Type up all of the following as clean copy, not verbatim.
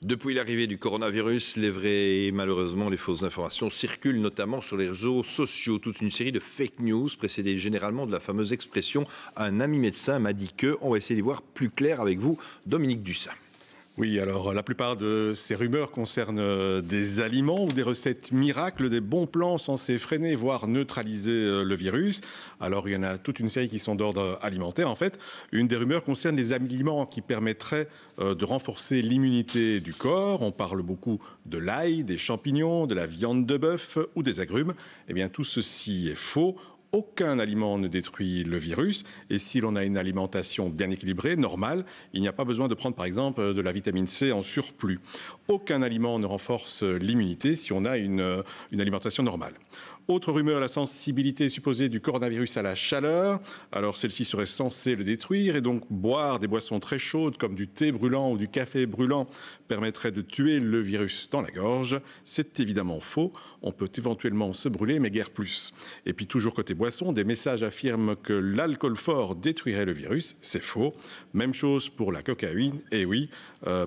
Depuis l'arrivée du coronavirus, les vraies et malheureusement les fausses informations circulent notamment sur les réseaux sociaux. Toute une série de fake news précédée généralement de la fameuse expression « un ami médecin m'a dit que ». On va essayer d'y voir plus clair avec vous, Dominique Dussat. Oui, alors la plupart de ces rumeurs concernent des aliments ou des recettes miracles, des bons plans censés freiner, voire neutraliser le virus. Alors il y en a toute une série qui sont d'ordre alimentaire. En fait, une des rumeurs concerne les aliments qui permettraient de renforcer l'immunité du corps. On parle beaucoup de l'ail, des champignons, de la viande de bœuf ou des agrumes. Eh bien, tout ceci est faux. Aucun aliment ne détruit le virus et si l'on a une alimentation bien équilibrée, normale, il n'y a pas besoin de prendre par exemple de la vitamine C en surplus. Aucun aliment ne renforce l'immunité si on a une alimentation normale. Autre rumeur, la sensibilité supposée du coronavirus à la chaleur. Alors celle-ci serait censée le détruire et donc boire des boissons très chaudes comme du thé brûlant ou du café brûlant permettrait de tuer le virus dans la gorge. C'est évidemment faux. On peut éventuellement se brûler mais guère plus. Et puis toujours côté boisson, des messages affirment que l'alcool fort détruirait le virus. C'est faux. Même chose pour la cocaïne. Et oui,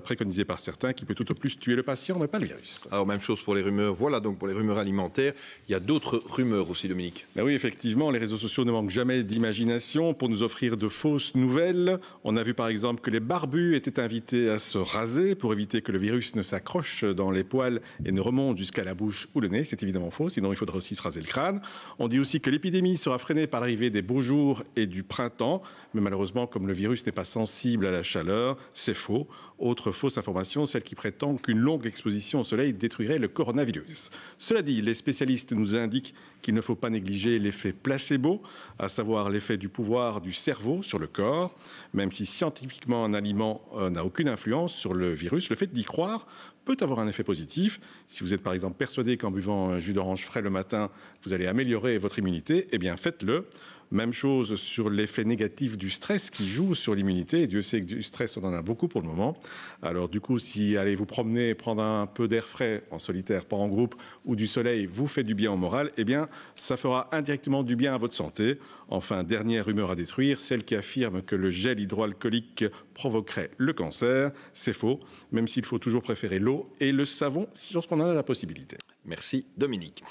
préconisée par certains qui peut tout au plus tuer le patient mais pas le virus. Alors même chose pour les rumeurs. Voilà donc pour les rumeurs alimentaires. Il y a d'autres rumeurs aussi, Dominique. Ben oui, effectivement, les réseaux sociaux ne manquent jamais d'imagination pour nous offrir de fausses nouvelles. On a vu par exemple que les barbus étaient invités à se raser pour éviter que le virus ne s'accroche dans les poils et ne remonte jusqu'à la bouche ou le nez. C'est évidemment faux, sinon il faudra aussi se raser le crâne. On dit aussi que l'épidémie sera freinée par l'arrivée des beaux jours et du printemps. Mais malheureusement, comme le virus n'est pas sensible à la chaleur, c'est faux. Autre fausse information, celle qui prétend qu'une longue exposition au soleil détruirait le coronavirus. Cela dit, les spécialistes nous indiquent qu'il ne faut pas négliger l'effet placebo, à savoir l'effet du pouvoir du cerveau sur le corps. Même si scientifiquement un aliment n'a aucune influence sur le virus, le fait d'y croire peut avoir un effet positif. Si vous êtes par exemple persuadé qu'en buvant un jus d'orange frais le matin, vous allez améliorer votre immunité, eh bien faites-le. Même chose sur l'effet négatif du stress qui joue sur l'immunité. Et Dieu sait que du stress, on en a beaucoup pour le moment. Alors du coup, si allez vous promener, prendre un peu d'air frais en solitaire, pas en groupe, ou du soleil vous fait du bien au moral, eh bien ça fera indirectement du bien à votre santé. Enfin, dernière rumeur à détruire, celle qui affirme que le gel hydroalcoolique provoquerait le cancer. C'est faux, même s'il faut toujours préférer l'eau et le savon lorsqu'on en a la possibilité. Merci, Dominique.